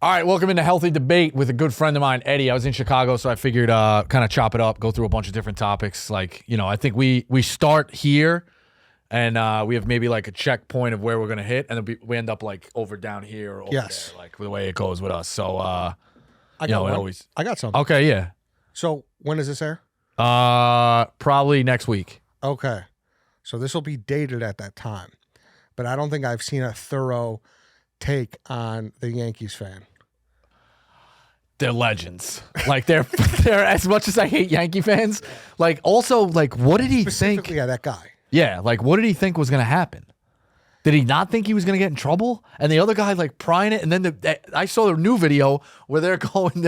All right, welcome into Healthy Debate with a good friend of mine, Eddie. I was in Chicago, so I figured kind of chop it up, go through a bunch of different topics. Like, I think we start here, and we have maybe like a checkpoint of where we're going to hit, and then we end up like over down here or over there, like the way it goes with us. So, I got something. Okay, yeah. So when does this air? Probably next week. Okay. So this will be dated at that time, but I don't think I've seen a thorough take on the Yankees fan. They're legends. Like they're as much as I hate Yankee fans. Like also like what did he think? Yeah, that guy. Yeah, like what did he think was gonna happen? Did he not think he was gonna get in trouble? And the other guy like prying it, and then I saw a new video where they're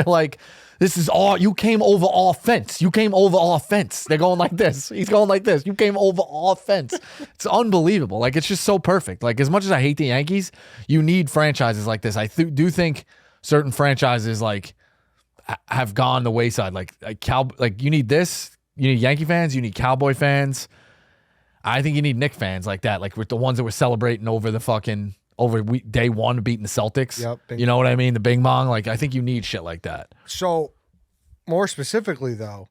like, "This is all you came over all fence. You came over all fence." They're going like this. He's going like this. You came over all fence. It's unbelievable. Like it's just so perfect. Like as much as I hate the Yankees, you need franchises like this. I do think certain franchises like have gone the wayside. Like you need this. You need Yankee fans. You need Cowboy fans. I think you need Knicks fans like that. Like with the ones that were celebrating over day one beating the Celtics. Yep. You know what I mean? The Bing Bong. Like I think you need shit like that. So more specifically though,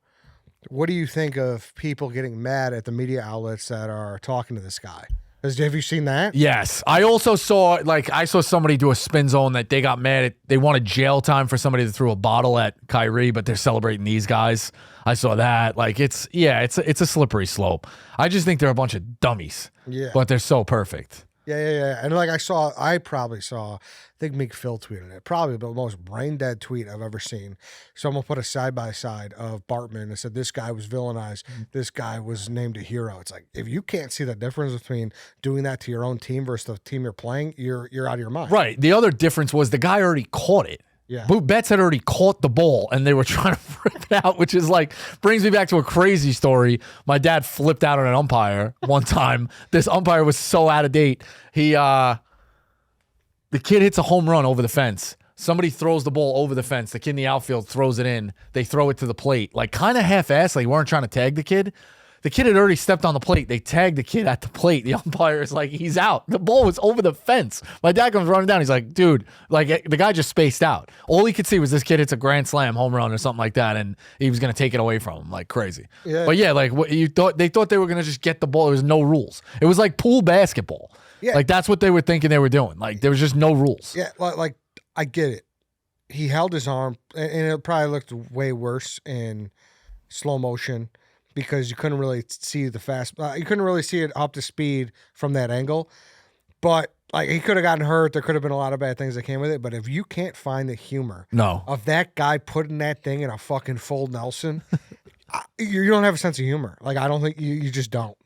what do you think of people getting mad at the media outlets that are talking to this guy? Have you seen that? Yes. I also saw somebody do a spin zone that they got mad at. They wanted jail time for somebody that threw a bottle at Kyrie, but they're celebrating these guys. I saw that. Like it's a slippery slope. I just think they're a bunch of dummies. Yeah. But they're so perfect. Yeah. And like I probably saw, I think Meek Phil tweeted it, probably the most brain dead tweet I've ever seen. Someone put a side by side of Bartman and said, this guy was villainized. This guy was named a hero. It's like, if you can't see the difference between doing that to your own team versus the team you're playing, you're out of your mind. Right. The other difference was the guy already caught it. Yeah. Betts had already caught the ball and they were trying to rip it out, which is like, brings me back to a crazy story. My dad flipped out on an umpire one time. This umpire was so out of date. The kid hits a home run over the fence. Somebody throws the ball over the fence. The kid in the outfield throws it in. They throw it to the plate. Like kind of half-assed. Like weren't trying to tag the kid. The kid had already stepped on the plate. They tagged the kid at the plate. The umpire is like, he's out. The ball was over the fence. My dad comes running down. He's like, dude, like the guy just spaced out. All he could see was this kid hits a grand slam home run or something like that, and he was going to take it away from him like crazy. Yeah. But yeah, like what you thought, they thought they were going to just get the ball. There was no rules. It was like pool basketball. Yeah. Like that's what they were thinking they were doing. Like there was just no rules. Yeah, like I get it. He held his arm, and it probably looked way worse in slow motion because you couldn't really see the you couldn't really see it up to speed from that angle. But like he could have gotten hurt. There could have been a lot of bad things that came with it. But if you can't find the humor of that guy putting that thing in a fucking full Nelson, you don't have a sense of humor. Like I don't think you just don't.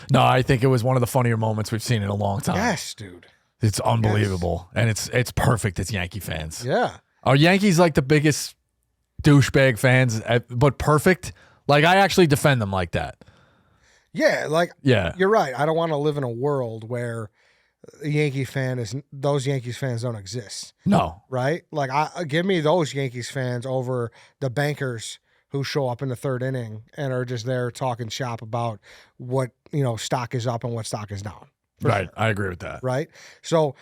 No, I think it was one of the funnier moments we've seen in a long time. Yes, dude. It's unbelievable. Yes. And it's perfect as Yankee fans. Yeah. Are Yankees like the biggest douchebag fans, but perfect? Like, I actually defend them like that. Yeah, you're right. I don't want to live in a world where those Yankees fans don't exist. No. Right? Like, give me those Yankees fans over the bankers who show up in the third inning and are just there talking shop about what, stock is up and what stock is down. Right. Sure. I agree with that. Right? So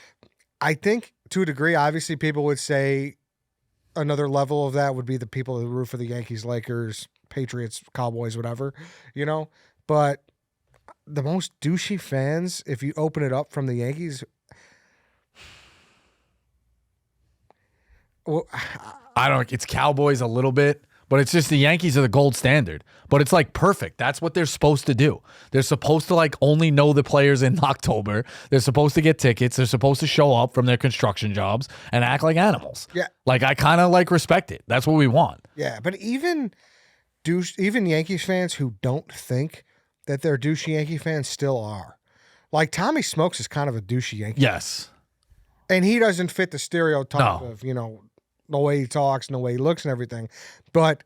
I think to a degree, obviously people would say another level of that would be the people who root for the Yankees, Lakers, Patriots, Cowboys, whatever, But the most douchey fans, if you open it up from the Yankees, well, it's Cowboys a little bit, but it's just the Yankees are the gold standard. But it's like perfect. That's what they're supposed to do. They're supposed to like only know the players in October. They're supposed to get tickets. They're supposed to show up from their construction jobs and act like animals. Yeah. Like I kind of like respect it. That's what we want. Yeah, but even Yankees fans who don't think that they're douchey Yankee fans still are. Like Tommy Smokes is kind of a douchey Yankee. Yes. And he doesn't fit the stereotype of, the way he talks and the way he looks and everything. But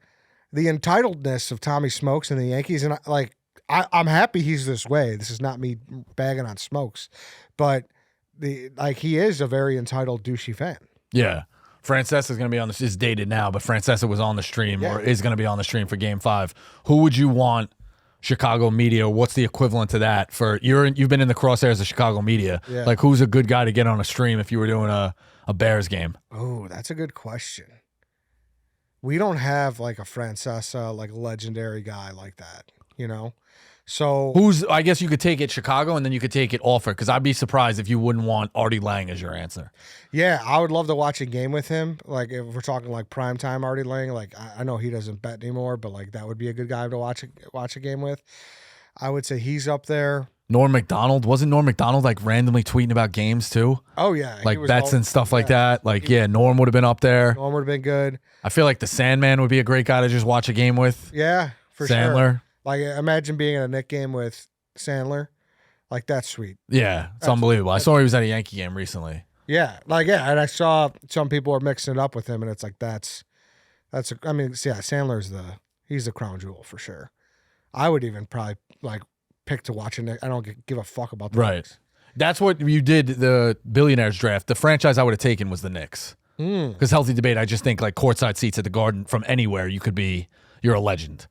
the entitledness of Tommy Smokes and the Yankees, and I'm happy he's this way. This is not me bagging on Smokes, but he is a very entitled douchey fan. Yeah. Francesa is going to be on this. Is dated now, but Francesa was on the stream or is going to be on the stream for Game 5. Who would you want Chicago media? What's the equivalent to that for you've been in the crosshairs of Chicago media? Yeah. Like, who's a good guy to get on a stream if you were doing a Bears game? Oh, that's a good question. We don't have like a Francesa, like legendary guy like that, you know? So I guess you could take it Chicago and then you could take it Alford, because I'd be surprised if you wouldn't want Artie Lang as your answer. yeah, I would love to watch a game with him. Like if we're talking like primetime Artie Lang, like I know he doesn't bet anymore, but like that would be a good guy to watch a game with. I would say he's up there. Norm Macdonald, wasn't Norm Macdonald like randomly tweeting about games too? Oh yeah, Like bets and stuff like that. Like Norm would have been up there. Norm would have been good. I feel like the Sandman would be a great guy to just watch a game with. Yeah, for sure. Sandler. Like imagine being in a Knick game with Sandler. Like that's sweet. Yeah, it's unbelievable. I saw he was at a Yankee game recently. Yeah, and I saw some people were mixing it up with him, and it's like Sandler's he's the crown jewel for sure. I would even probably like pick to watch it. I don't give a fuck about the Knicks. That's what you did the Billionaires draft. The franchise I would have taken was the Knicks. Because healthy debate, I just think like courtside seats at the Garden from anywhere you're a legend.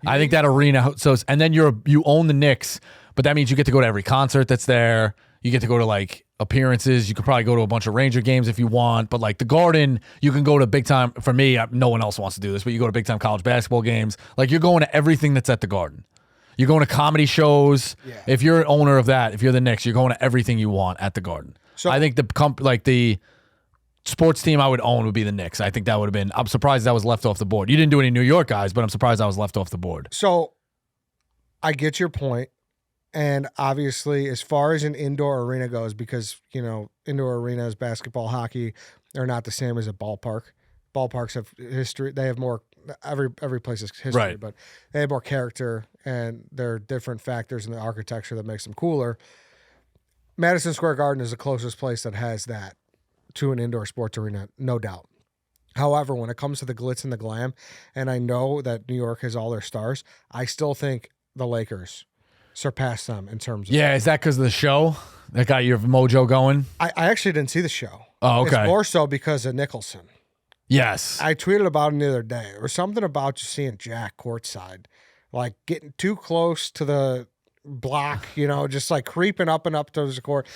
I think that arena. And then you own the Knicks, but that means you get to go to every concert that's there. You get to go to like appearances. You could probably go to a bunch of Ranger games if you want. But like the Garden, you can go to big time. For me, no one else wants to do this, but you go to big time college basketball games. Like you're going to everything that's at the Garden. You're going to comedy shows. Yeah. If you're an owner of that, if you're the Knicks, you're going to everything you want at the Garden. So I think the sports team I would own would be the Knicks. I think that would have been. I'm surprised that was left off the board. You didn't do any New York guys, but I'm surprised that was left off the board. So I get your point. And obviously, as far as an indoor arena goes, because, indoor arenas, basketball, hockey, are not the same as a ballpark. Ballparks have history. They have more, every place has history, right. But they have more character, and there are different factors in the architecture that makes them cooler. Madison Square Garden is the closest place that has that to an indoor sports arena, no doubt. However, when it comes to the glitz and the glam, and I know that New York has all their stars, I still think the Lakers surpass them in terms of... Yeah, is that because of the show that got your mojo going? I actually didn't see the show. Oh, okay. It's more so because of Nicholson. Yes. I tweeted about him the other day. There was something about just seeing Jack courtside, like getting too close to the block, just like creeping up and up to the court.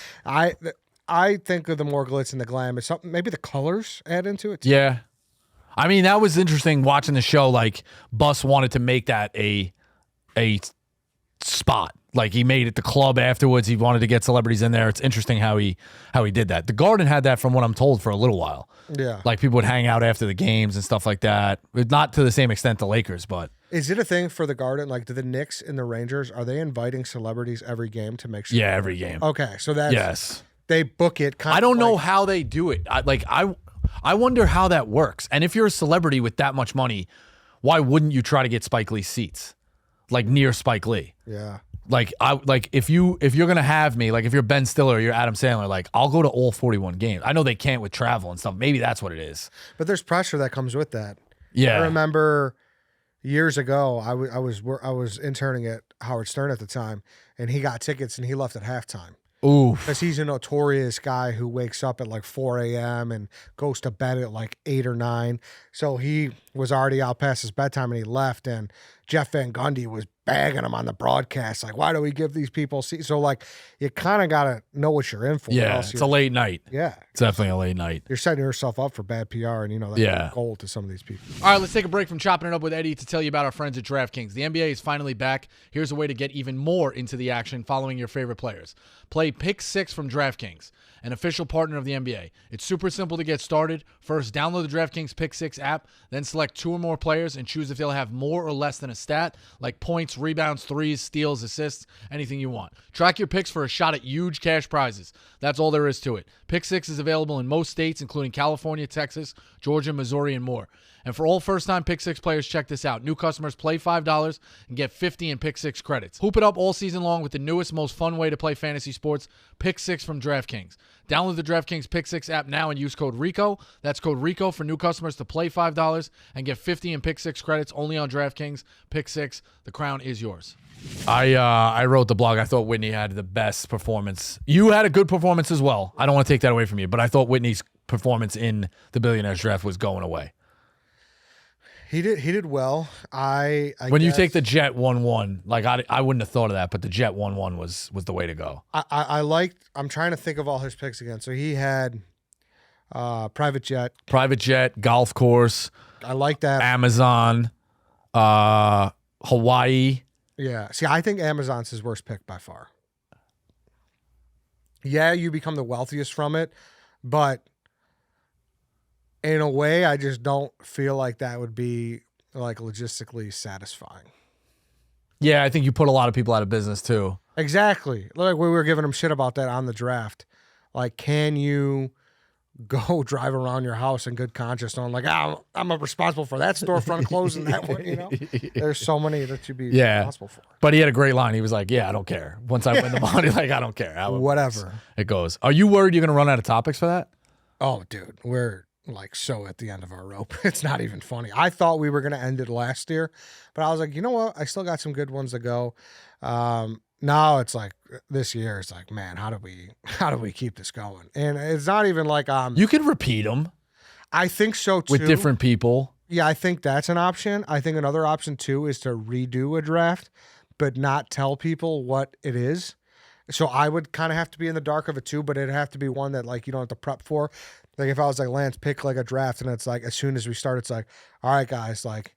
I think of the more glitz and the glam. It's something, maybe the colors add into it too. Yeah. I mean, that was interesting watching the show. Like, Bus wanted to make that a spot. Like, he made it the club afterwards. He wanted to get celebrities in there. It's interesting how he did that. The Garden had that, from what I'm told, for a little while. Yeah. Like, people would hang out after the games and stuff like that. Not to the same extent the Lakers, but... Is it a thing for the Garden? Like, do the Knicks and the Rangers, are they inviting celebrities every game to make sure? Yeah, every game. Okay, so that's... Yes. They book it kind of I don't know how they do it. I wonder how that works. And if you're a celebrity with that much money, why wouldn't you try to get Spike Lee seats? Like, near Spike Lee. Yeah. Like if you're gonna have me, like if you're Ben Stiller or you're Adam Sandler, like I'll go to all 41 games. I know they can't with travel and stuff. Maybe that's what it is. But there's pressure that comes with that. Yeah. I remember years ago, I was interning at Howard Stern at the time, and he got tickets and he left at halftime. Ooh. Because he's a notorious guy who wakes up at like 4 a.m. and goes to bed at like 8 or 9. So he was already out past his bedtime and he left. And Jeff Van Gundy was bagging him on the broadcast. Like, why do we give these people seats? So like, you kind of got to know what you're in for. Yeah, it's a late night. Yeah. It's definitely a late night. You're setting yourself up for bad PR, and that's gold to some of these people. All right, let's take a break from chopping it up with Eddie to tell you about our friends at DraftKings. The NBA is finally back. Here's a way to get even more into the action following your favorite players. Play Pick 6 from DraftKings, an official partner of the NBA. It's super simple to get started. First, download the DraftKings Pick 6 app, then select 2 or more players and choose if they'll have more or less than a stat, like points, rebounds, threes, steals, assists, anything you want. Track your picks for a shot at huge cash prizes. That's all there is to it. Pick 6 is available in most states, including California, Texas, Georgia, Missouri, and more. And for all first-time Pick 6 players, check this out. New customers play $5 and get $50 in Pick 6 credits. Hoop it up all season long with the newest, most fun way to play fantasy sports, Pick 6 from DraftKings. Download the DraftKings Pick 6 app now and use code RICO. That's code RICO for new customers to play $5 and get $50 in Pick 6 credits only on DraftKings. Pick 6, the crown is yours. I wrote the blog. I thought Whitney had the best performance. You had a good performance as well. I don't want to take that away from you, but I thought Whitney's performance in the Billionaires draft was going away. He did well. I When you guess take the Jet 1-1, like I wouldn't have thought of that, but the Jet 1-1 was the way to go. I liked. I'm trying to think of all his picks again. So he had private jet. Private jet, golf course, I like that. Amazon, Hawaii. Yeah. See, I think Amazon's his worst pick by far. Yeah, you become the wealthiest from it, but in a way, I just don't feel like that would be like logistically satisfying. Yeah, I think you put a lot of people out of business too. Exactly. Like we were giving him shit about that on the draft. Like, can you go drive around your house in good conscience knowing like, I'm responsible for that storefront closing that one, you know? There's so many that you'd be responsible for. But he had a great line. He was like, yeah, I don't care. Once I win the money, like, I don't care. Whatever. It goes. Are you worried you're going to run out of topics for that? Oh, dude, we're like so at the end of our rope. It's not even funny. I thought we were going to end it last year, but I was like, you know what? I still got some good ones to go. Now it's like this year. It's like, man, how do we keep this going? And it's not even like you can repeat them. I think so too. With different people. Yeah, I think that's an option. I think another option too is to redo a draft, but not tell people what it is. So I would kind of have to be in the dark of it too, but it'd have to be one that like you don't have to prep for. Like if I was like, Lance, pick like a draft, and it's like as soon as we start, it's like, all right, guys, like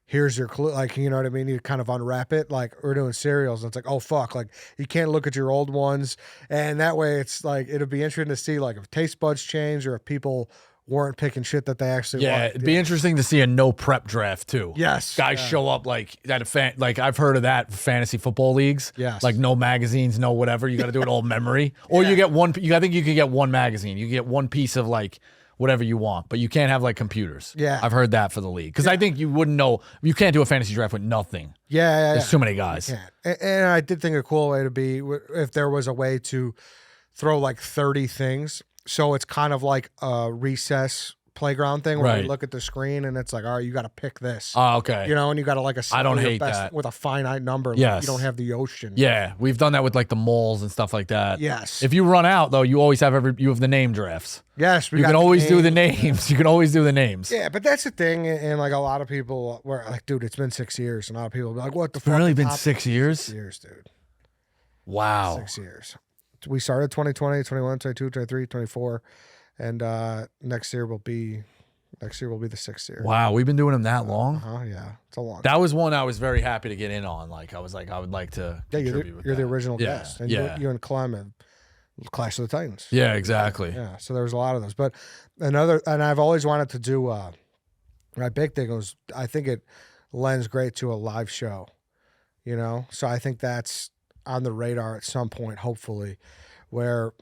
here's your clue. Like, you know what I mean? You kind of unwrap it. Like we're doing cereals, and it's like, oh fuck, like you can't look at your old ones, and that way it's like it'll be interesting to see like if taste buds change or if people weren't picking shit that they actually liked. It'd be interesting to see a no prep draft too. Yes. Guys show up like at like I've heard of that for fantasy football leagues. Yes. Like no magazines, no whatever. You got to do it all memory. Or you get one. I think you can get one magazine. You get one piece of like whatever you want, but you can't have like computers. Yeah. I've heard that for the league. Because I think you wouldn't know. You can't do a fantasy draft with nothing. Yeah. There's too many guys. And I did think a cool way to be if there was a way to throw like 30 things. So it's kind of like a recess playground thing where you look at the screen and it's like, all right, you got to pick this. Oh, okay. You know, and you got to like I don't hate that with a finite number. Like yes. You don't have the ocean. Yeah, we've done that with like the malls and stuff like that. Yes. If you run out though, you always have you have the name drafts. Yes, you can always do the names. You can always do the names. Yeah, but that's the thing, and like a lot of people were like, dude, it's been 6 years, and a lot of people be like, what the fuck? It's really been 6 years? 6 years, dude. Wow. 6 years. We started 2020, 21, 22, 23, 24, and next year will be the 6th year. Wow, we've been doing them that long? Yeah, it's a long That was one I was very happy to get in on. Like, I was like, I would like to contribute you're the original guest. And yeah. you and Clem have Clash of the Titans. Yeah, exactly. Yeah, so there was a lot of those. But and I've always wanted to do, my big thing was, I think it lends great to a live show, you know? So I think that's on the radar at some point, hopefully, where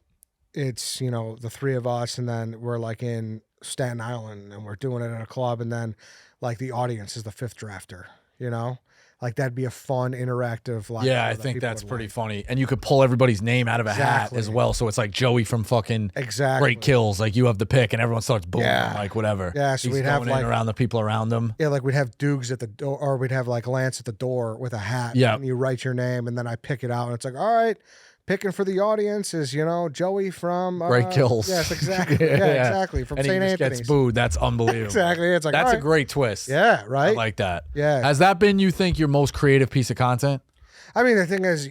it's, you know, the three of us and then we're like in Staten Island and we're doing it in a club and then like the audience is the fifth drafter, you know? Like that'd be a fun, interactive live Yeah, I think that's pretty funny. And you could pull everybody's name out of a hat as well. So it's like Joey from fucking Great Kills. Like you have the pick and everyone starts booming, like whatever. Yeah, so he's we'd have like around the people around them. Yeah, like we'd have Dukes at the door, or we'd have like Lance at the door with a hat. Yeah. And you write your name and then I pick it out and it's like, all right, picking for the audience is, you know, Joey from Great Kills. Yes, exactly. Yeah, exactly. From and St. he Anthony's. gets booed. That's unbelievable. Exactly. It's like that's right. a great twist. Yeah, right. I like that. Yeah. Has that been, you think, your most creative piece of content? I mean, the thing is,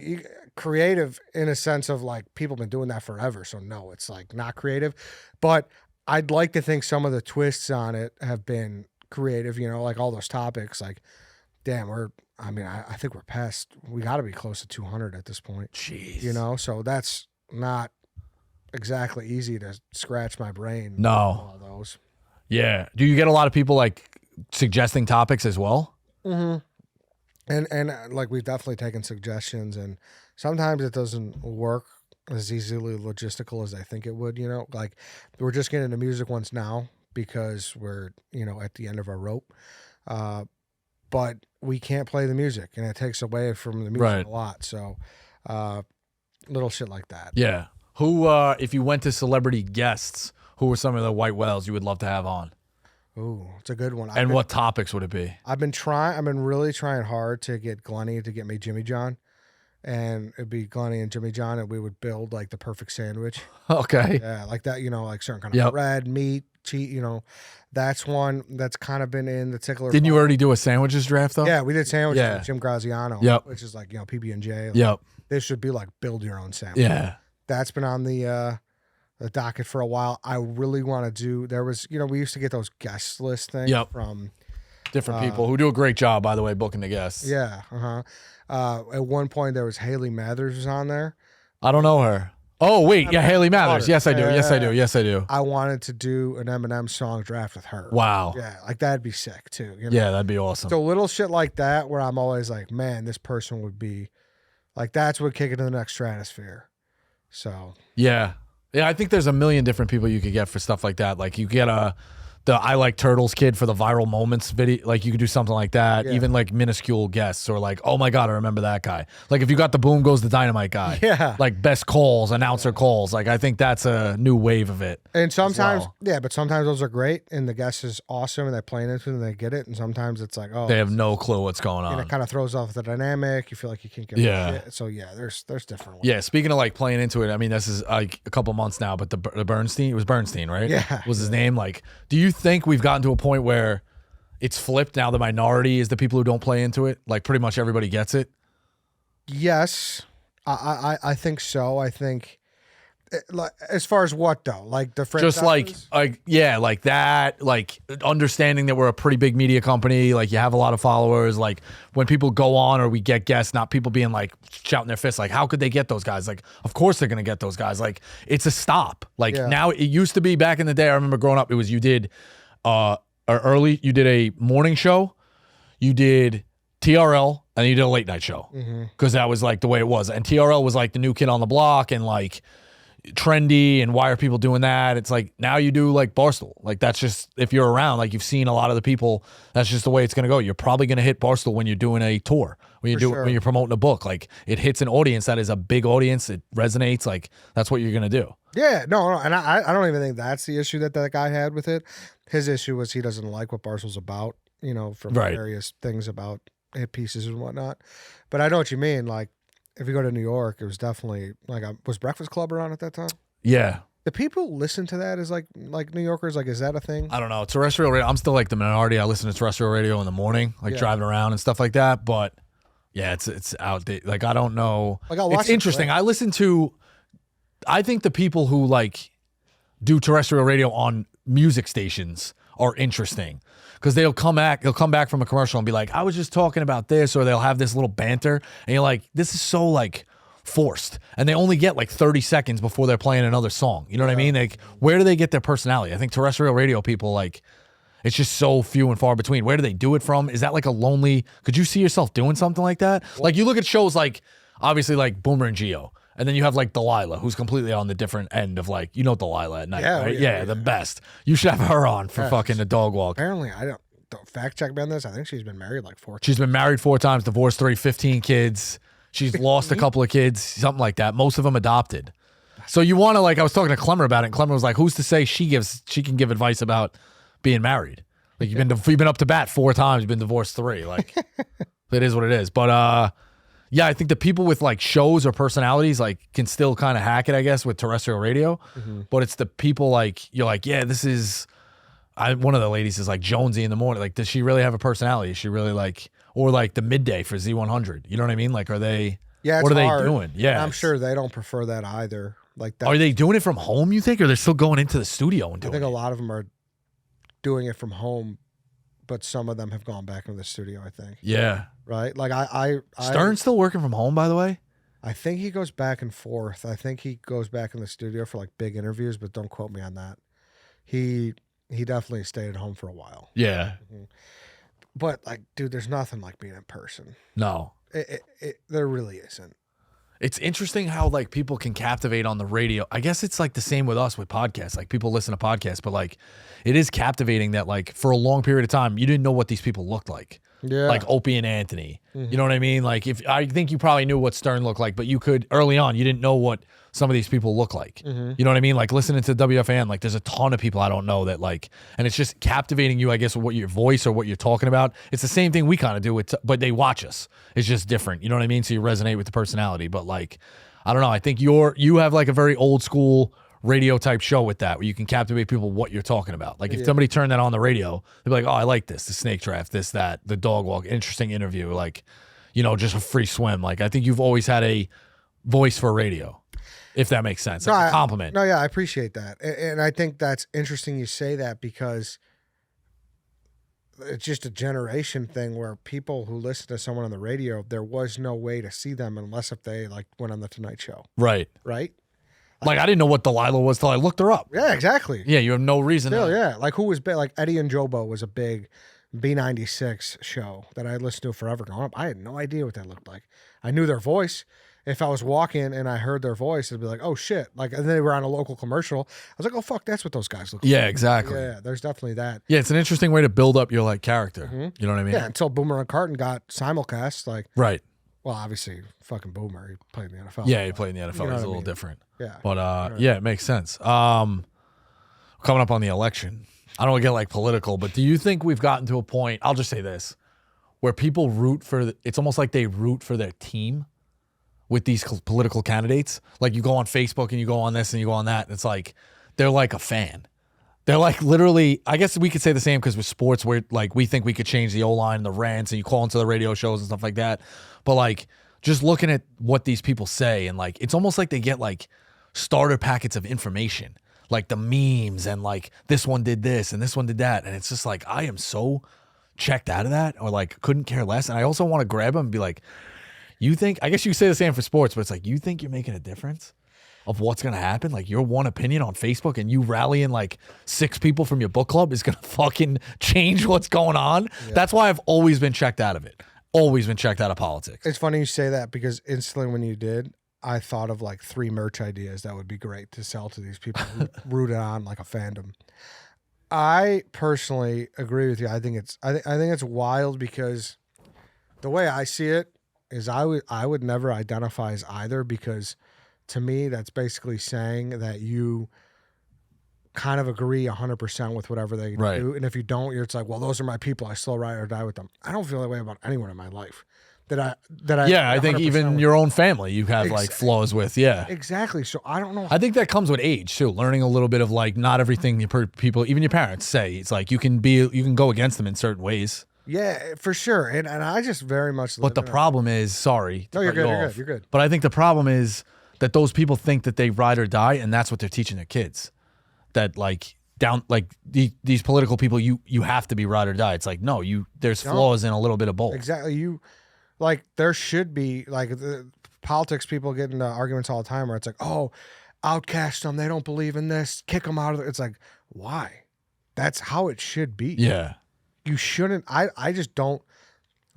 creative in a sense of like people have been doing that forever. So no, it's like not creative. But I'd like to think some of the twists on it have been creative, you know, like all those topics. Like, damn, I think we're past, we got to be close to 200 at this point. Jeez. You know, so that's not exactly easy to scratch my brain. No. All those. Yeah. Do you get a lot of people like suggesting topics as well? Mm-hmm. And like we've definitely taken suggestions, and sometimes it doesn't work as easily logistical as I think it would, you know, like we're just getting into music ones now because we're, you know, at the end of our rope. But we can't play the music and it takes away from the music a lot. So, little shit like that. Yeah. Who, if you went to celebrity guests, who were some of the white whales you would love to have on? Ooh, it's a good one. And what topics would it be? I've been really trying hard to get Glennie to get me Jimmy John. and it'd be Glennie and Jimmy John, and we would build like the perfect sandwich. Okay. Yeah, like that, like certain kind of Yep. bread, meat, cheese, that's one that's kind of been in the tickler. Didn't you already do a sandwiches draft though? Yeah, we did sandwiches Yeah. with Jim Graziano, Yep. which is like, PB&J. Like, Yep. this should be like build your own sandwich. Yeah. That's been on the docket for a while. I really want to do, there was, we used to get those guest list things Yep. from Different people who do a great job, by the way, booking the guests. Yeah. At one point, there was Haley Mathers was on there. I don't know her. Oh, wait. Yeah, Haley Mathers. Yes, I do. Yes, I do. Yes, I do. I wanted to do an Eminem song draft with her. Wow. Yeah, like that'd be sick too. Yeah, that'd be awesome. So little shit like that where I'm always like, man, this person would be like, that's what kick it to the next stratosphere. So. Yeah. Yeah, I think there's a million different people you could get for stuff like that. Like you get the I Like Turtles kid for the viral moments video. Like you could do something like that. Yeah. Even like minuscule guests or like, oh my God, I remember that guy. Like if you got the Boom Goes the Dynamite guy. Yeah. Like best calls, announcer calls. Like I think that's a new wave of it. And sometimes, well. yeah, but sometimes those are great and the guest is awesome and they're playing into it and they get it. And sometimes it's like, oh, They have no clue what's going and on. it kind of throws off the dynamic. You feel like you can't get Yeah. shit. So yeah, there's different ones. Yeah, speaking of like playing into it, I mean, this is like a couple months now, but the Bernstein, it was Bernstein, right? Yeah. Was his name. Like, do you think we've gotten to a point where it's flipped now? The minority is the people who don't play into it. Like pretty much everybody gets it. Yes, I think so. I think, like, as far as what though, like the Just like yeah, like that, like understanding that we're a pretty big media company, like you have a lot of followers, like when people go on or we get guests, not people being like shouting their fists, like how could they get those guys? Like of course they're gonna get those guys. Like it's a stop. Like now it used to be back in the day. I remember growing up, it was you did you did a morning show, you did TRL, and you did a late night show because that was like the way it was. And TRL was like the new kid on the block and like trendy and why are people doing that? It's like now you do like Barstool. Like that's just, if you're around, like you've seen a lot of the people, that's just the way it's going to go. You're probably going to hit Barstool when you're doing a tour, when you're promoting a book. Like it hits an audience that is a big audience. It resonates. Like that's what you're going to do. Yeah, no, and I don't even think that's the issue that guy had with it. His issue was he doesn't like what Barstool's about, from various things about hit pieces and whatnot. But I know what you mean. Like, if you go to New York, it was definitely like, was Breakfast Club around at that time? Yeah. Do people listen to that as like New Yorkers? Like, is that a thing? I don't know. Terrestrial radio, I'm still like the minority. I listen to terrestrial radio in the morning, like driving around and stuff like that. But yeah, it's outdated. Like, I don't know. Like, I'll watch it's interesting. I think the people who like do terrestrial radio on music stations are interesting because they'll come back from a commercial and be like, I was just talking about this, or they'll have this little banter and you're like, this is so like forced, and they only get like 30 seconds before they're playing another song. You know what I mean? Like, where do they get their personality? I think terrestrial radio people, like, it's just so few and far between. Where do they do it from? Is that like a lonely, could you see yourself doing something like that? Like you look at shows like, obviously like Boomer and Geo, and then you have like Delilah, who's completely on the different end of like, Delilah at night, right? Yeah, the best. You should have her on for fucking the dog walk. Apparently, I don't fact check me on this. I think she's been married like 4 times. She's been married 4 times, divorced 3, 15 kids. She's lost a couple of kids, something like that. Most of them adopted. So you want to, like, I was talking to Clemmer about it, and Clemmer was like, who's to say she can give advice about being married? Like, you've been up to bat 4 times, you've been divorced 3. Like, it is what it is. But yeah, I think the people with like shows or personalities like can still kind of hack it, I guess, with terrestrial radio. But it's the people like, you're like, yeah, this is, one of the ladies is like Jonesy in the morning. Like, does she really have a personality? Is she really like, or like the midday for Z100? You know what I mean? Like, are they, what are hard. they doing? Yeah. I'm sure they don't prefer that either. Like that. Are they doing it from home, you think? Or they're still going into the studio and doing it? I think a lot of them are doing it from home, but some of them have gone back into the studio, I think. Yeah. Right? Like Stern's still working from home, by the way? I think he goes back and forth. I think he goes back in the studio for like big interviews, but don't quote me on that. He definitely stayed at home for a while. Yeah. But like, dude, there's nothing like being in person. No. There really isn't. It's interesting how like people can captivate on the radio. I guess it's like the same with us with podcasts. Like people listen to podcasts, but like it is captivating that like for a long period of time, you didn't know what these people looked like. Yeah. like Opie and Anthony. You know what I mean? Like if I think you probably knew what Stern looked like, but you could early on, you didn't know what some of these people look like. You know what I mean? Like listening to WFAN, like there's a ton of people I don't know that like, and it's just captivating you, I guess, with what your voice or what you're talking about. It's the same thing we kind of do with, but they watch us. It's just different. You know what I mean? So you resonate with the personality, but like, I don't know. I think you have like a very old school radio type show with that, where you can captivate people what you're talking about. Like if somebody turned that on the radio, they'd be like, oh, I like this, the snake draft, this, that, the dog walk, interesting interview, like, you know, just a free swim. Like I think you've always had a voice for radio, if that makes sense. Like a compliment. I appreciate that. And I think that's interesting you say that, because it's just a generation thing where people who listen to someone on the radio, there was no way to see them unless if they like went on the Tonight Show. Right. Right? Like I didn't know what Delilah was till I looked her up. Yeah, exactly. Yeah, you have no reason Still, to. yeah. Like who was big? Like Eddie and Jobo was a big B96 show that I listened to forever growing up. I had no idea what that looked like. I knew their voice. If I was walking and I heard their voice, it'd be like, oh shit. Like, and then they were on a local commercial. I was like, oh fuck, that's what those guys look like. Yeah, exactly. Yeah, there's definitely that. Yeah, it's an interesting way to build up your like character. You know what I mean? Yeah, until Boomer and Carton got simulcast. Like, Right. well, obviously, fucking Boomer, he played in the NFL. Yeah, he played in the NFL. You know He's what a I little mean? different. Yeah. But yeah, it makes sense. Coming up on the election, I don't want to get like political, but do you think we've gotten to a point, I'll just say this, where people root for, it's almost like they root for their team with these political candidates? Like you go on Facebook and you go on this and you go on that, and it's like, they're like a fan. They're like literally, I guess we could say the same because with sports, where like we think we could change the O-line and the rants and you call into the radio shows and stuff like that. But like just looking at what these people say, and like, it's almost like they get like starter packets of information, like the memes and like this one did this and this one did that. And it's just like, I am so checked out of that, or like couldn't care less. And I also want to grab them and be like, you think, I guess you say the same for sports, but it's like, you think you're making a difference of what's going to happen? Like your one opinion on Facebook and you rallying like 6 people from your book club is going to fucking change what's going on. Yeah. That's why I've always been checked out of it. Always been checked out of politics. It's funny you say that, because instantly when you did, I thought of like 3 merch ideas that would be great to sell to these people who rooted on like a fandom. I personally agree with you. I think it's wild, because the way I see it is I would never identify as either, because to me that's basically saying that you kind of agree 100% with whatever they do, and if you don't, it's like, well, those are my people. I still ride or die with them. I don't feel that way about anyone in my life. I think even your own family you have like flaws with. Yeah, exactly. So I don't know. I think that comes with age too, learning a little bit of like not everything people, even your parents say. It's like you can go against them in certain ways. Yeah, for sure. And I just very much. But the problem is, sorry. No, you're good. You're good. But I think the problem is that those people think that they ride or die, and that's what they're teaching their kids. That like these political people, you have to be ride or die. It's like, no, there's flaws in a little bit of both. Exactly. Like there should be like the politics people get into arguments all the time where it's like, oh, outcast them. They don't believe in this. Kick them out of it. It's like, why? That's how it should be. Yeah. You shouldn't. I just don't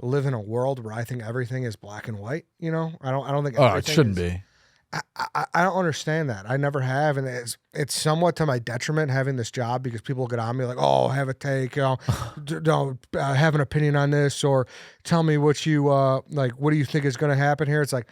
live in a world where I think everything is black and white. You know, I don't think. Oh, it shouldn't be. I don't understand that. I never have, and it's somewhat to my detriment having this job, because people get on me like, oh, have a take, don't have an opinion on this, or tell me what you like. What do you think is going to happen here? It's like,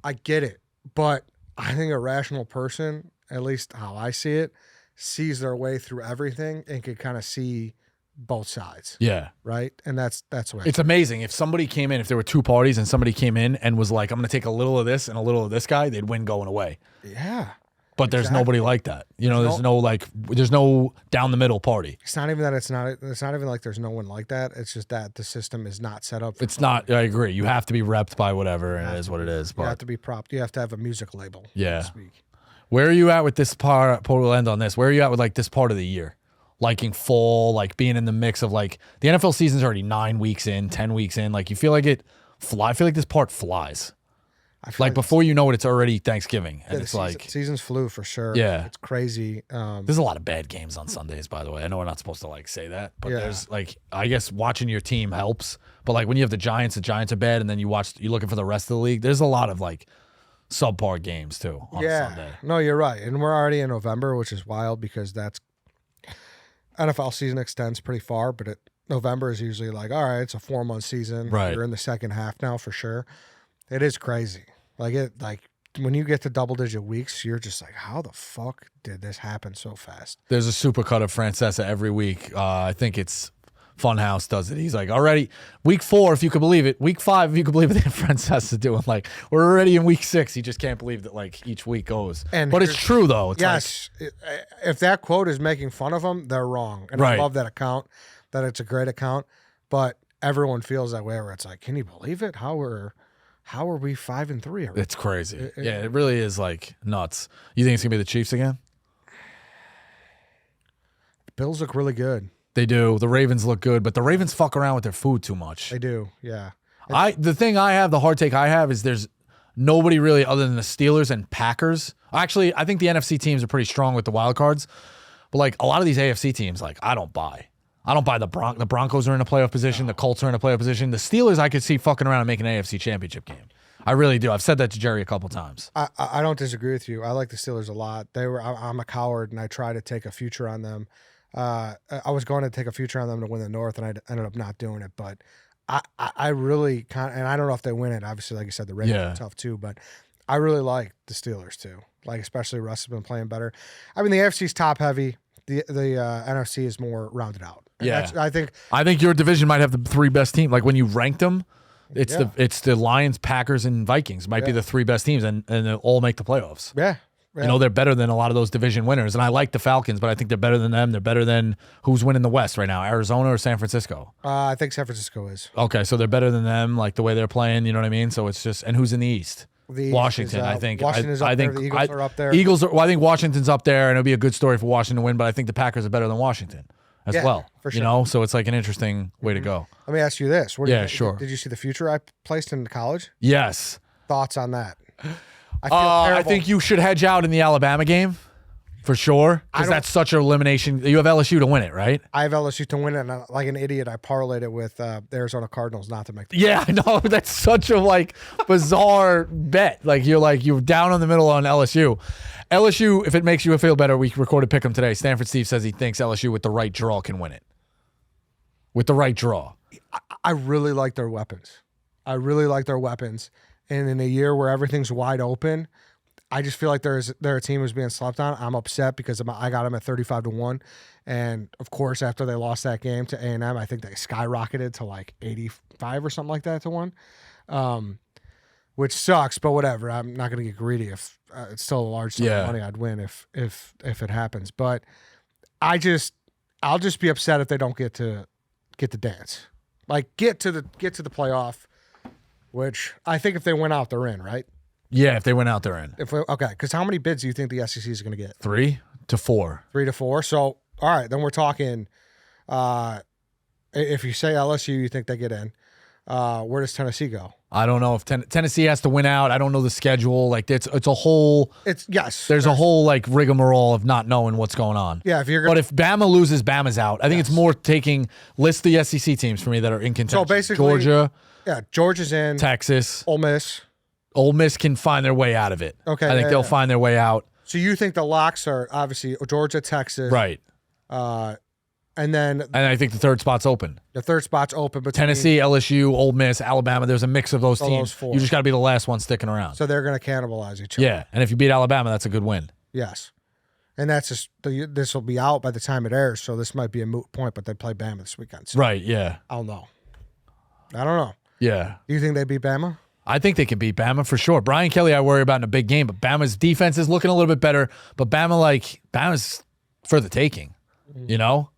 I get it, but I think a rational person, at least how I see it, sees their way through everything and can kind of see both sides. Yeah. Right. And that's what it's amazing. If somebody came in, if there were 2 parties and somebody came in and was like, I'm going to take a little of this and a little of this guy, they'd win going away. Yeah. But there's nobody like that. You know, there's no down the middle party. It's not even that it's not even like there's no one like that. It's just that the system is not set up. It's not, I agree. You have to be repped by whatever, and it is what it is. But you have to be propped. You have to have a music label. Yeah. So to speak. Where are you at with this part? We'll end on this. Where are you at with like this part of the year? Liking fall, like being in the mix of like the NFL season's already 9 weeks in, 10 weeks in. Like you feel like I feel like this part flies. Like before you know it, it's already Thanksgiving. And it's like seasons flew for sure. Yeah. It's crazy. There's a lot of bad games on Sundays, by the way. I know we're not supposed to like say that, but there's like, I guess watching your team helps. But like when you have the Giants are bad, and then you're looking for the rest of the league. There's a lot of like subpar games too on Sunday. No, you're right. And we're already in November, which is wild because that's NFL season extends pretty far, but November is usually like, all right, it's a 4-month season. Right. You're in the second half now for sure. It is crazy. Like when you get to double-digit weeks, you're just like, how the fuck did this happen so fast? There's a supercut of Francesa every week. I think it's Funhouse does it. He's like, already week 4, if you could believe it. Week 5, if you could believe it. Francesa doing like, we're already in week 6. He just can't believe that like each week goes. But it's true though. It's yes, if that quote is making fun of him, they're wrong. And I love that account. That it's a great account. But everyone feels that way. Where it's like, can you believe it? How are we 5-3 already? It's crazy. It really is like nuts. You think it's gonna be the Chiefs again? The Bills look really good. They do. The Ravens look good, but the Ravens fuck around with their food too much. They do, yeah. The hard take I have is there's nobody really other than the Steelers and Packers. Actually, I think the NFC teams are pretty strong with the wild cards, but like a lot of these AFC teams, like I don't buy the Broncos are in a playoff position. The Colts are in a playoff position. The Steelers I could see fucking around and making an AFC championship game. I really do. I've said that to Jerry a couple times. I don't disagree with you. I like the Steelers a lot. I'm a coward, and I try to take a future on them. I was going to take a future on them to win the North, and I ended up not doing it. But I really and I don't know if they win it. Obviously, like you said, the Ravens are tough too. But I really like the Steelers too. Like especially Russ has been playing better. I mean, the AFC's top heavy. The NFC is more rounded out. And I think your division might have the 3 best teams. Like when you ranked them, it's the Lions, Packers, and Vikings might be the 3 best teams, and they'll all make the playoffs. Yeah. You know, they're better than a lot of those division winners. And I like the Falcons, but I think they're better than them. They're better than who's winning the West right now, Arizona or San Francisco? I think San Francisco is. Okay, so they're better than them, like the way they're playing, you know what I mean? So it's just, and who's in the East? Washington, I think. Washington's up there. The Eagles are up there. I think Washington's up there, and it'll be a good story for Washington to win, but I think the Packers are better than Washington as well. For sure. You know, so it's like an interesting way to go. Let me ask you this. Sure. Did you see the future I placed in college? Yes. Thoughts on that? I feel terrible. I think you should hedge out in the Alabama game for sure, because that's such an elimination. You have LSU to win it, right? I have LSU to win it, and like an idiot, I parlayed it with the Arizona Cardinals not to make the I know. That's such a bizarre bet. You're down on the middle on LSU. LSU, if it makes you feel better, we recorded Pick'em today. Stanford Steve says he thinks LSU with the right draw can win it. With the right draw. I really like their weapons. And in a year where everything's wide open, I just feel like they're a team who's being slept on. I'm upset because I got them at 35-1. And, of course, after they lost that game to A&M, I think they skyrocketed to like 85 or something like that to 1, which sucks, but whatever. I'm not going to get greedy. If it's still a large sum of money, I'd win if it happens. But I'll just be upset if they don't get to dance. Like, get to the playoff. Which I think if they win out, they're in, right? Yeah, if they win out, they're in. Because how many bids do you think the SEC is going to get? 3 to 4. 3 to 4. So, all right, then we're talking. If you say LSU, you think they get in. Where does Tennessee go? I don't know if Tennessee has to win out. I don't know the schedule. Like it's a whole. There's a whole rigmarole of not knowing what's going on. Yeah, but if Bama loses, Bama's out. I think it's more list the SEC teams for me that are in contention. So basically, Georgia. Yeah, Georgia's in. Texas. Ole Miss. Ole Miss can find their way out of it. Okay. I think they'll find their way out. So you think the locks are obviously Georgia, Texas. Right. And I think the third spot's open. The third spot's open between Tennessee, LSU, Ole Miss, Alabama. There's a mix of those teams. Those 4. You just got to be the last one sticking around. So they're going to cannibalize each other. Yeah, and if you beat Alabama, that's a good win. Yes. And that's just this will be out by the time it airs, so this might be a moot point, but they play Bama this weekend. So right, yeah. I'll know. I don't know. Yeah. Do you think they beat Bama? I think they can beat Bama for sure. Brian Kelly I worry about in a big game, but Bama's defense is looking a little bit better, but Bama's for the taking, you know?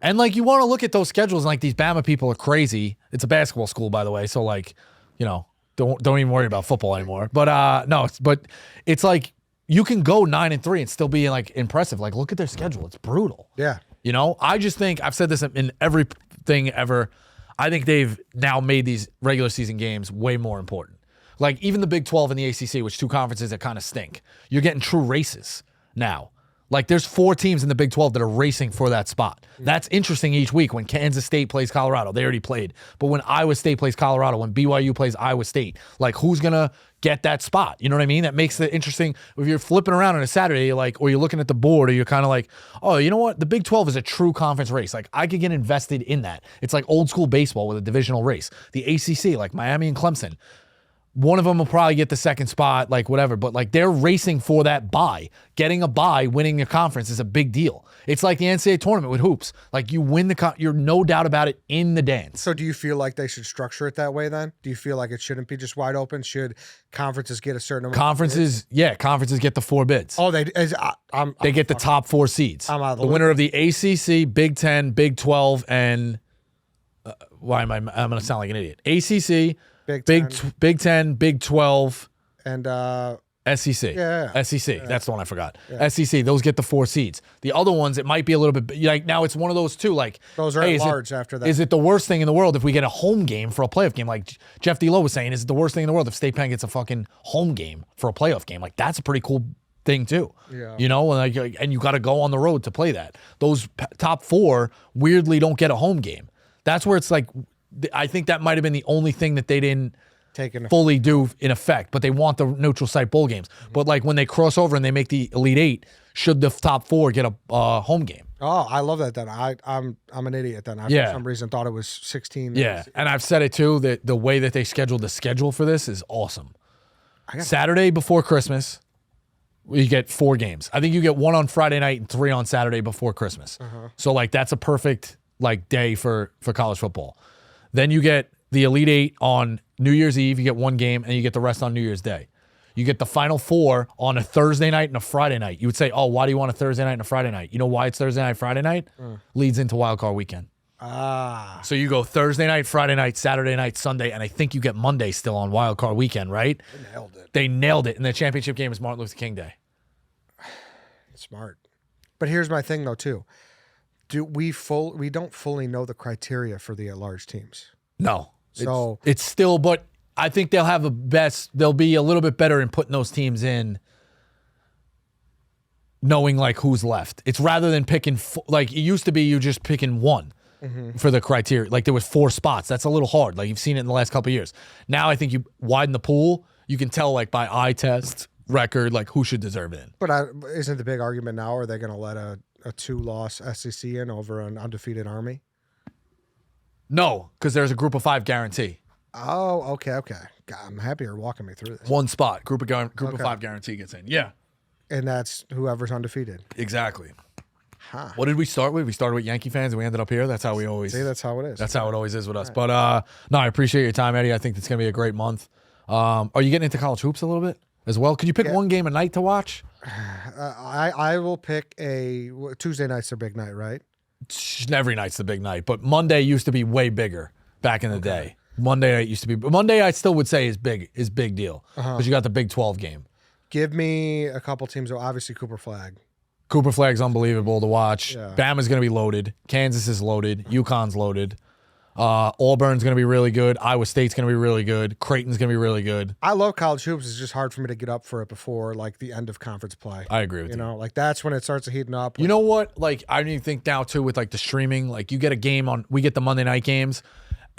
And you want to look at those schedules and these Bama people are crazy. It's a basketball school, by the way, so don't even worry about football anymore. But it's you can go 9-3 and still be impressive. Look at their schedule. It's brutal. Yeah. You know, I just think I've said this in everything ever. I think they've now made these regular season games way more important. Even the Big 12 and the ACC, which 2 conferences that kind of stink. You're getting true races now. Like there's 4 teams in the Big 12 that are racing for that spot. That's interesting each week when Kansas State plays Colorado. They already played. But when Iowa State plays Colorado, when BYU plays Iowa State, like who's going to get that spot? You know what I mean? That makes it interesting. If you're flipping around on a Saturday, you're like, or you're looking at the board, or you're kind of like, oh, you know what? The Big 12 is a true conference race. Like I could get invested in that. It's like old school baseball with a divisional race. The ACC, like Miami and Clemson. One of them will probably get the second spot, like whatever, but like they're racing for that bye. Getting a bye, winning your conference is a big deal. It's like the NCAA tournament with hoops. Like you win you're no doubt about it in the dance. So do you feel like they should structure it that way then? Do you feel like it shouldn't be just wide open? Should conferences get a certain amount Conferences get the 4 bids. Oh, they get the top 4 seeds. I'm out of the winner of the ACC, Big 10, Big 12, and I'm going to sound like an idiot. ACC, Big 10, Big 12, and SEC. Yeah. SEC. Yeah. That's the one I forgot. Yeah. SEC. Those get the 4 seeds. The other ones, it might be a little bit like now. It's one of those too. Like those are large after that. Is it the worst thing in the world if we get a home game for a playoff game? Like Jeff D'Lo was saying, is it the worst thing in the world if State Penn gets a fucking home game for a playoff game? Like that's a pretty cool thing too. Yeah. You know, and you got to go on the road to play that. Those top 4 weirdly don't get a home game. That's where it's like. I think that might have been the only thing that they didn't fully do in effect, but they want the neutral site bowl games. Mm-hmm. But like when they cross over and they make the Elite 8, should the top 4 get a home game? Oh, I love that. Then I'm an idiot. Then I for some reason thought it was 16. Yeah, and I've said it too that the way that they scheduled the schedule for this is awesome. Saturday before Christmas, you get 4 games. I think you get 1 on Friday night and 3 on Saturday before Christmas. So like that's a perfect like day for college football. Then you get the Elite 8 on New Year's Eve. You get 1 game, and you get the rest on New Year's Day. You get the Final 4 on a Thursday night and a Friday night. You would say, oh, why do you want a Thursday night and a Friday night? You know why it's Thursday night, Friday night? Leads into Wild Card Weekend. So you go Thursday night, Friday night, Saturday night, Sunday, and I think you get Monday still on Wild Card Weekend, right? They nailed it. And the championship game is Martin Luther King Day. Smart. But here's my thing, though, too. We don't fully know the criteria for the at-large teams. No. So it's still, but I think they'll have they'll be a little bit better in putting those teams in knowing like who's left. It's rather than picking, like it used to be you just picking 1 for the criteria. Like there was 4 spots. That's a little hard. Like you've seen it in the last couple of years. Now I think you widen the pool. You can tell like by eye test, record, like who should deserve it in. But isn't the big argument now, are they going to let a 2-loss SEC in over an undefeated Army? No, because there's a group of 5 guarantee. Oh, okay. God, I'm happy you're walking me through this. 1 spot, group of 5 guarantee gets in. Yeah. And that's whoever's undefeated. Exactly. Huh. What did we start with? We started with Yankee fans and we ended up here. That's how we always. See, that's how it is. That's how it always is with us. But no, I appreciate your time, Eddie. I think it's going to be a great month. Are you getting into college hoops a little bit as well? Could you pick 1 game a night to watch? I will pick a Tuesday night's a big night, right? Every night's the big night, but Monday used to be way bigger back in the day. Monday night used to be, but Monday I still would say is big deal because you got the Big 12 game. Give me a couple teams. Obviously, Cooper Flag. Cooper Flag's unbelievable to watch. Yeah. Bama's going to be loaded. Kansas is loaded. UConn's loaded. Auburn's going to be really good. Iowa State's going to be really good. Creighton's going to be really good. I love college hoops. It's just hard for me to get up for it before like the end of conference play. I agree with you. You know, like that's when it starts to heating up. You know what? Like I even think now too with like the streaming, like you get a game on, we get the Monday night games.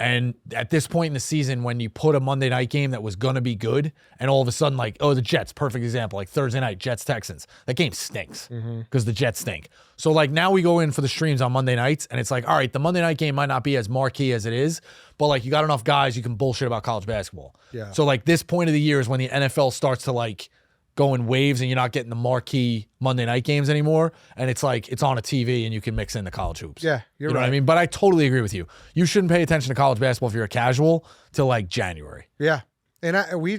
And at this point in the season, when you put a Monday night game that was going to be good, and all of a sudden, like, oh, the Jets, perfect example, like Thursday night, Jets-Texans. That game stinks because the Jets stink. So, like, now we go in for the streams on Monday nights, and it's like, all right, the Monday night game might not be as marquee as it is, but, like, you got enough guys, you can bullshit about college basketball. Yeah. So, like, this point of the year is when the NFL starts to, like, go in waves and you're not getting the marquee Monday night games anymore. And it's like, it's on a TV and you can mix in the college hoops. Yeah, you know what I mean? But I totally agree with you. You shouldn't pay attention to college basketball if you're a casual till like January. Yeah. And we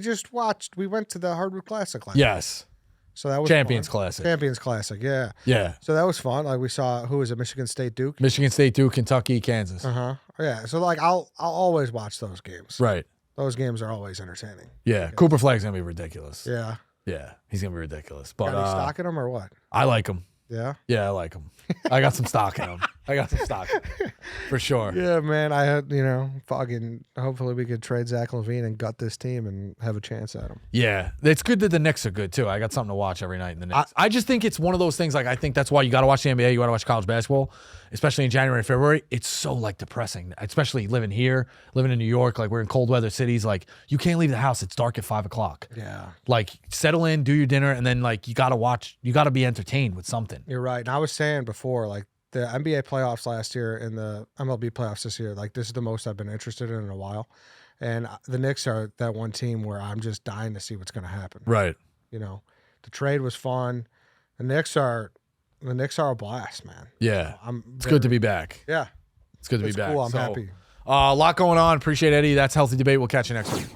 went to the Hardwood Classic last Yes. So that was Champions fun. Classic. Champions Classic, yeah. Yeah. So that was fun. Like we saw, who was it? Michigan State, Duke? Michigan State, Duke, Kentucky, Kansas. Yeah. So like I'll always watch those games. Right. Those games are always entertaining. Yeah. Cooper Flag's going to be ridiculous. Yeah. Yeah. He's going to be ridiculous. But Got any stock in him or what? I like him. Yeah? Yeah, I like him. I got some stock in him. For sure. Yeah, man. I had, fucking. Hopefully, we could trade Zach LaVine and gut this team and have a chance at him. Yeah, it's good that the Knicks are good too. I got something to watch every night in the Knicks. I just think it's one of those things. Like I think that's why you got to watch the NBA. You got to watch college basketball, especially in January and February. It's so like depressing, especially living here, living in New York. Like we're in cold weather cities. Like you can't leave the house. It's dark at 5 o'clock. Yeah. Like settle in, do your dinner, and then like you got to watch. You got to be entertained with something. You're right. And I was saying before, like the NBA playoffs last year and the MLB playoffs this year, like this is the most I've been interested in a while. And the Knicks are that one team where I'm just dying to see what's going to happen. Right. The trade was fun. The Knicks are a blast, man. Yeah. It's good to be back. Yeah. It's good to be back. Cool. I'm happy. A lot going on. Appreciate Eddie. That's Healthy Debate. We'll catch you next week.